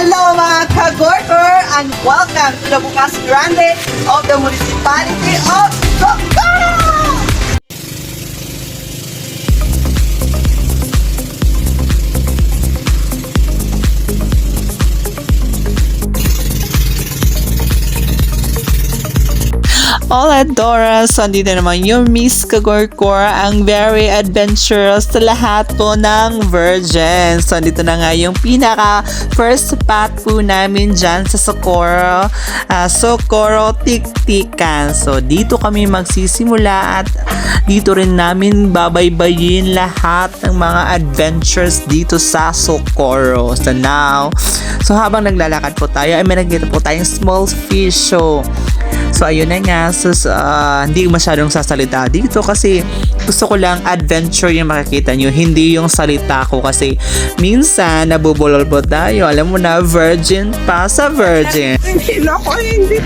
Hello mga ka-Gorkor and welcome to the Bukas Grande of the Municipality of Socorro! Hola Dora! So, andito naman yung Miss Kagorkor, ang very adventurous sa lahat po ng Virgin. So, andito na nga yung pinaka first spot po namin dyan sa Socorro. Socorro Tiktikan. So, dito kami magsisimula at dito rin namin babaybayin lahat ng mga adventures dito sa Socorro. So, now, habang naglalakad po tayo, ay may nakita po tayong small fish show. So, ayun na nga. So, hindi masyadong sasalita dito kasi gusto ko lang adventure yung makikita nyo. Hindi yung salita ko kasi minsan nabubulol po tayo. Alam mo na, virgin pa sa virgin. Hindi ako, hindi.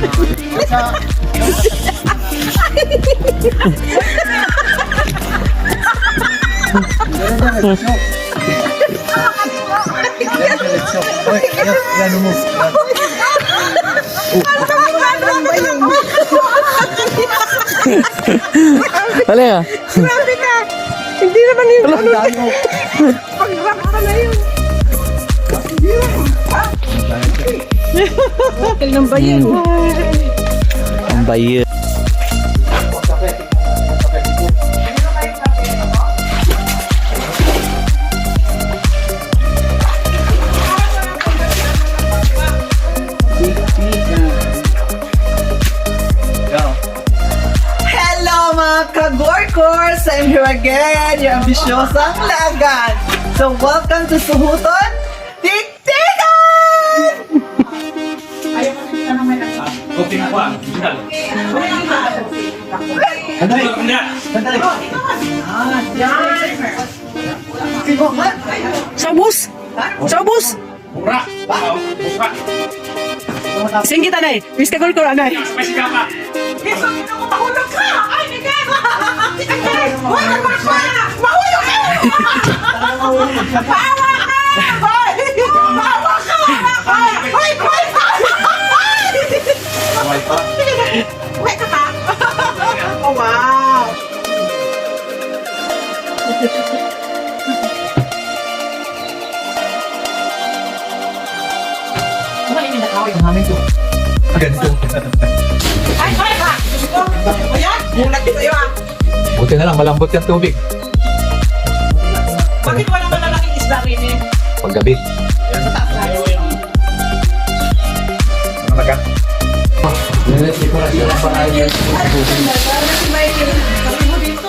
Wala ya? Grabe ka! Hindi naman yung pag-rock ka na yun. Bakil ng bayan. Ang bayan. Ka-Gorkors, I'm here again, yung ambisyosang lagan. So, welcome to Suhuton Tiktikan! Kopi apa? Sandali, sandali. Sobus! Sobus! Murah. Buka. Sing kita, Nay. Miss Ka-Gorkor, Anay. Spesial apa? Yes, ang ito ko mahulog ka! Ay, Miguel! Huwag ka magpala! Mahulog ka! Bawa ka! Bawa ka! Hoy! Awal pa. Uwi ka pa! Oh, wow! Ganito. Ay! Ha! Ayan! Mulat dito yun! Buti na lang, malambot yung tubig. Bakit walang malalaking isda rin eh? Paggabi. Malaga. Dekorasi lang pa tayo. Si Michael, sabi mo dito.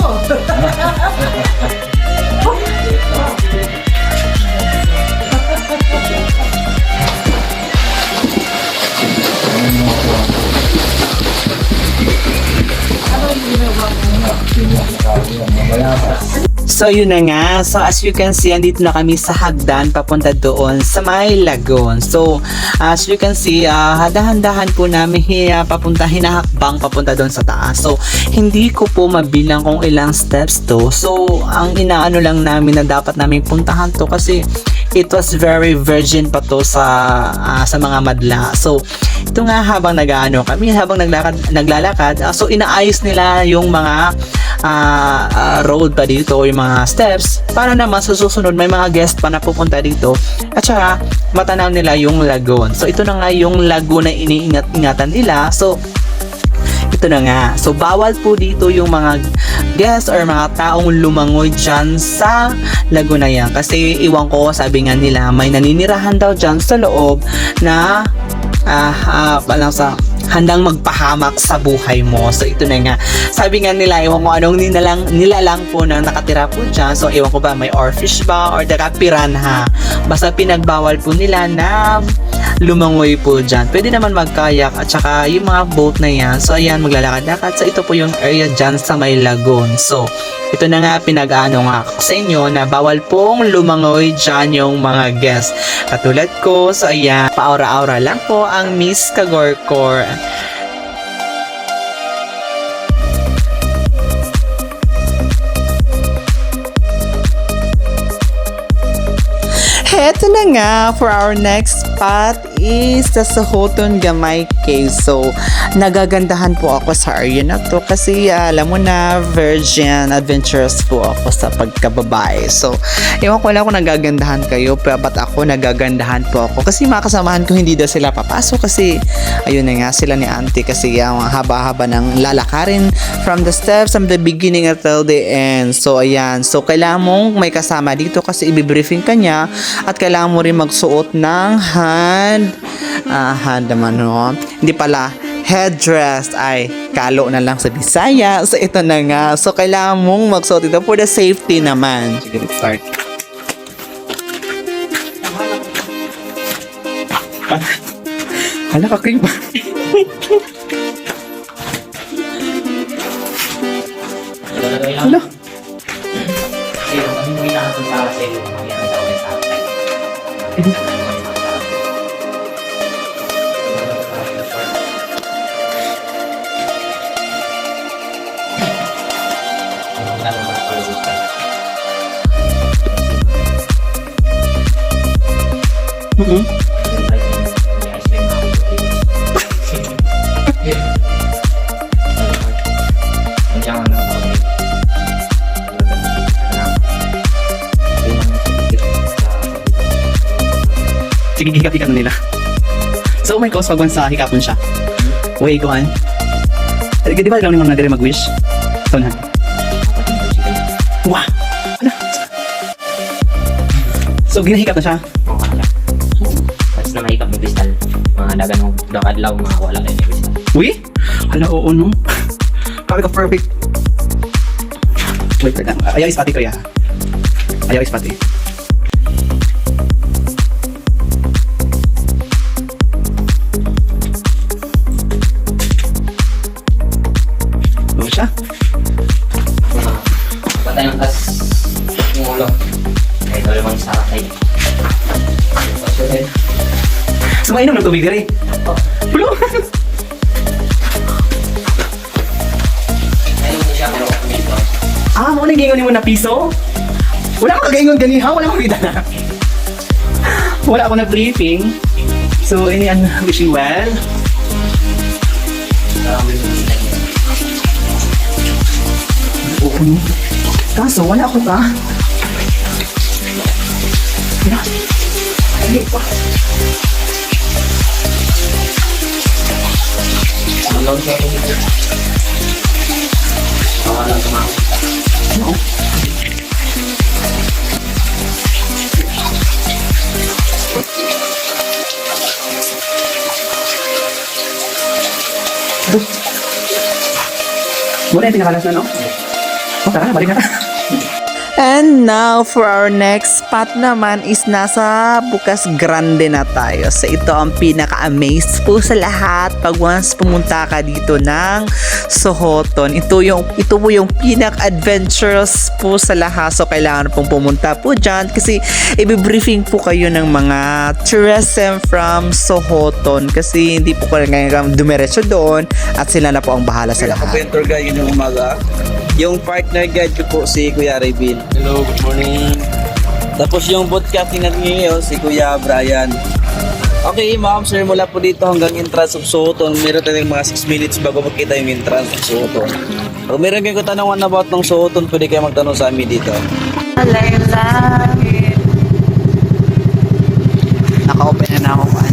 So yun na nga, so as you can see, andito na kami sa hagdan papunta doon sa may lagoon. So as you can see, dahan-dahan po namin hinahakbang papunta doon sa taas. So hindi ko po mabilang kung ilang steps to. So ang inaano lang namin na dapat namin puntahan to kasi it was very virgin pa to sa mga madla. So ito nga habang habang naglalakad, so inaayos nila yung mga road pa dito, yung mga steps para naman sa susunod may mga guest pa na pupunta dito at saka matanaw nila yung lagoon. So ito na nga yung lagoon na iniingat-ingatan nila. So ito na nga. So bawal po dito yung mga guests or mga taong lumangoy dyan sa lagoon na yan kasi iwan ko, sabi nga nila may naninirahan daw dyan sa loob na handang magpahamak sa buhay mo. So ito na nga. Sabi nga nila, ewan ko anong nilalang po na nakatira po dyan. So ewan ko ba may oarfish ba or piranha. Basta pinagbawal po nila na lumangoy po dyan. Pwede naman magkayak at saka yung mga boat na yan. So ayan, maglalakad-lakad. So ito po yung area dyan sa may lagoon. So ito na nga pinag-ano nga sa inyo na bawal pong lumangoy dyan yung mga guests. Katulad ko, so ayan, paura-aura lang po ang Miss Kagorkor. Ito na nga, for our next spot is sa Sohoton Gamay Cave. So, nagagandahan po ako sa area na to kasi alam mo na, virgin, adventurous po ako sa pagkababae. So, ewan ko lang kung nagagandahan kayo, pero ba't ako nagagandahan po ako? Kasi mga kasamahan ko hindi daw sila papasok kasi ayun na nga sila ni auntie kasi ang haba-haba ng lalakarin from the steps, from the beginning until the end. So, ayan. So, kailangan mong may kasama dito kasi i-briefing ka niya at kailangan mo rin magsuot ng hand naman, no? Hindi pala, headdress ay kalo na lang sa Bisaya. So, ito na nga. So, kailangan mong magsuot ito for the safety naman. Sige, let's start. Hala ka, cream. Hala. Sige, hikap-hikap na nila. So, may cause pag sa hikapon siya. Way, go on. Di ba alam ni mga nadire mag-wish? So, na. Wow! Ano? So, ginahikap na siya. Oo, wala. Tapos na mahikap ng kristal. Mga daganong dakadlaw, mga wala kayo ng kristal. Uy? Hala, oo, no? Kami ka perfect. Wait, ayaw ispati ko, ya. Ayaw ispati. Oo siya? Patay ng tas yung ulo. Kahit wala mang sarap na yun. So, mainom ng tubig dire. Pulo! Ayun mo siya, pero kumito. Mo nang gingon mo na piso? Wala akong kagaingon ganiha, wala akong kita na. Wala ako na briefing. So, ini ang wishing well. Oo. Kaso, wala ako pa. Ay, pa. Ang lang siya kumito. Lang tumawag. Ano? Muna yung tinakalas na, no? Tara, balik na. And now, for our next spot naman is nasa Bukas Grande na tayo. So, ito ang pinaka-amaze po sa lahat pag once pumunta ka dito ng Sohoton. Ito po yung pinaka-adventurous po sa lahat. So, kailangan pong pumunta po dyan kasi i-briefing po kayo ng mga tourism from Sohoton kasi hindi po kailangan dumiretso doon at sila na po ang bahala sa lahat. Tour guide yung umaga. Yung partner guide ko po si Kuya Rayvin. Hello, good morning. Tapos yung podcasting natin ngayon si Kuya Brian. Okay, ma'am, sir, mula po dito hanggang entrance of Sohoton, meron tayong mga 6 minutes bago makita yung entrance of Sohoton. Kung meron kayong katanungan about ng Sohoton, pwede kayo magtanong sa amin dito. Naka-open na ako ano.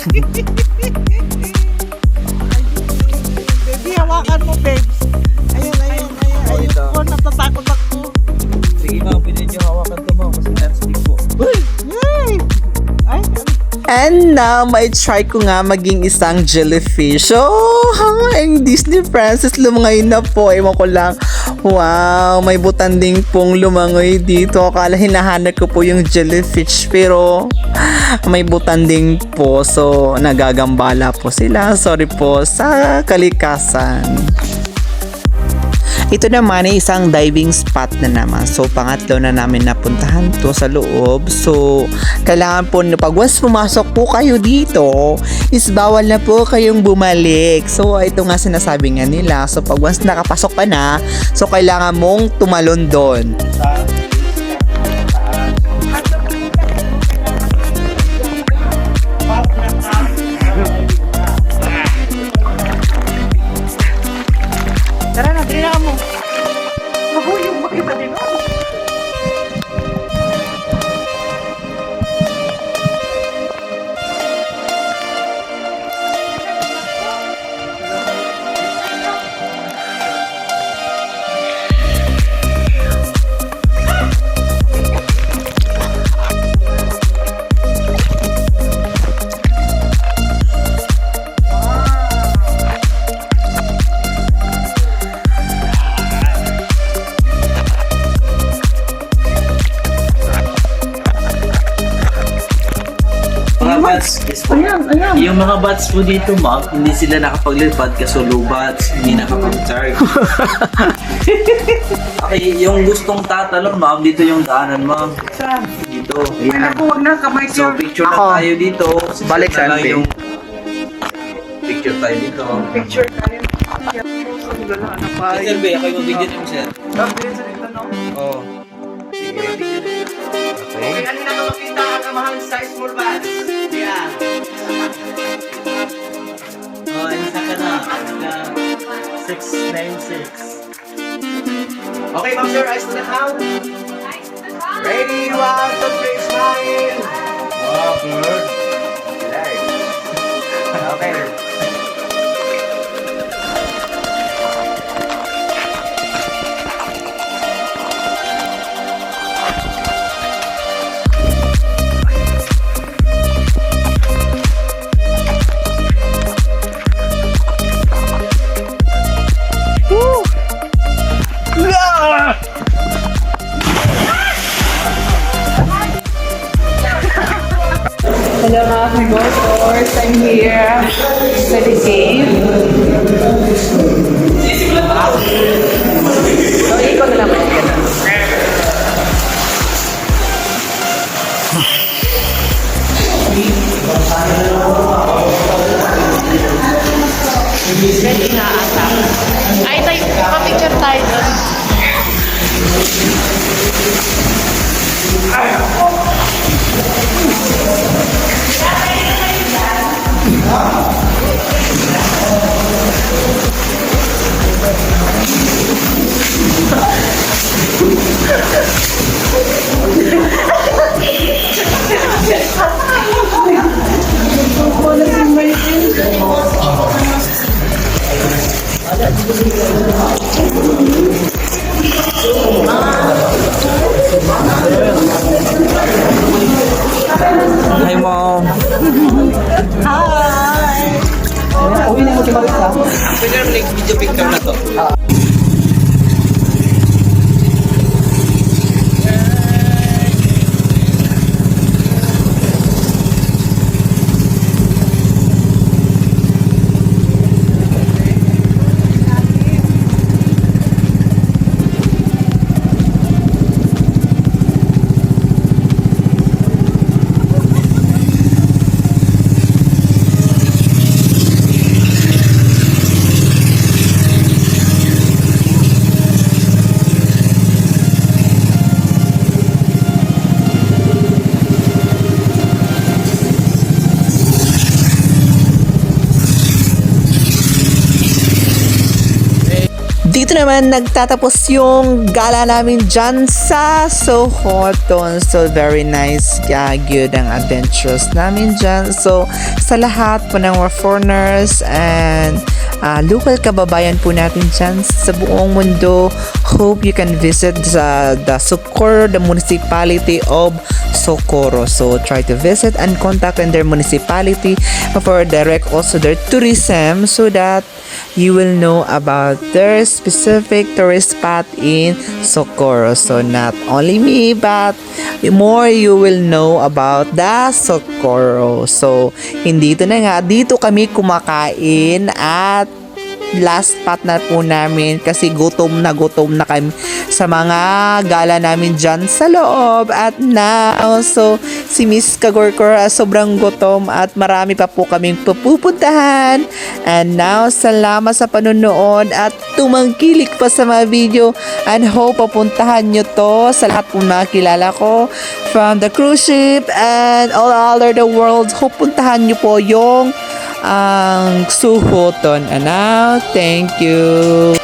Baby, hawakan mo, babes. Ayun, ayun, ayun. Oh, Ayun ito. po, natatakot ako. Sige ma'am, pwede nyo hawakan to ma'am kasi non-stick po. Yay! Ay, And now, may try ko nga maging isang jellyfish. Oh, ang Disney princess lumangoy na po. Ewan ko lang. Wow, may butanding pong lumangoy dito. Akala hinahanap ko po yung jellyfish. Pero, may butanding po. So, nagagambala po sila. Sorry po sa kalikasan. Ito naman ay isang diving spot na naman. So, pangatlo na namin napuntahan to sa loob. So, kailangan po, pag once pumasok po kayo dito, is bawal na po kayong bumalik. So, ito nga sinasabi nga nila. So, pag once nakapasok ka na, so, kailangan mong tumalon doon. tara na, dali na mo. Ako yung makita din ako. Mga bats, yung mga bats po dito ma'am, hindi sila nakapaglipad kasi low bats, hindi nakapag-charge. Okay, yung gustong tatalon ma'am, dito yung daanan ma'am. Saan? Dito. Ay, naku, wag na, kamay So ko. picture na Ako. tayo dito. Balik Set na lang saan, yung picture tayo dito. Picture tayo. Ang gala na pa. Sir B, ako yung video niyo sir. Sabi sa dito, no? Oo. Sige. Okay, ano na makita ang kamahal sa small bags? Yeah. Oh, isa ka na. 696. Okay, ma'am sir, eyes to the count. Ready, 1, 2, 3, smile. Wow, good. Okay. Hello mga Figotors, I'm here sa the cave. So, ikot na naman ka na. Ready na ata. Ay, tayo, pa-picture tayo doon. Hi mom. Okay na mo si Marisa. Pwede naman next video picture na to. dito naman nagtatapos yung gala namin dyan sa Sohoton. So, very nice. Good ang adventures namin dyan. So, sa lahat po ng mga foreigners and local kababayan po natin dyan sa buong mundo, hope you can visit the Socorro, the municipality of Socorro. So, try to visit and contact in their municipality for direct also their tourism so that you will know about their specific tourist spot in Socorro. So not only me, but more you will know about the Socorro. So hindi ito na nga, dito kami kumakain at last spot na po namin kasi gutom na kami sa mga gala namin dyan sa loob. At now, so si Miss Kagorkor sobrang gutom at marami pa po kaming pupuntahan. And now, salamat sa panonood at tumangkilik pa sa mga video, and hope papuntahan nyo to sa lahat po mga kilala ko from the cruise ship and all over the world. Hope puntahan nyo po yung ang Sohoton. And now, thank you.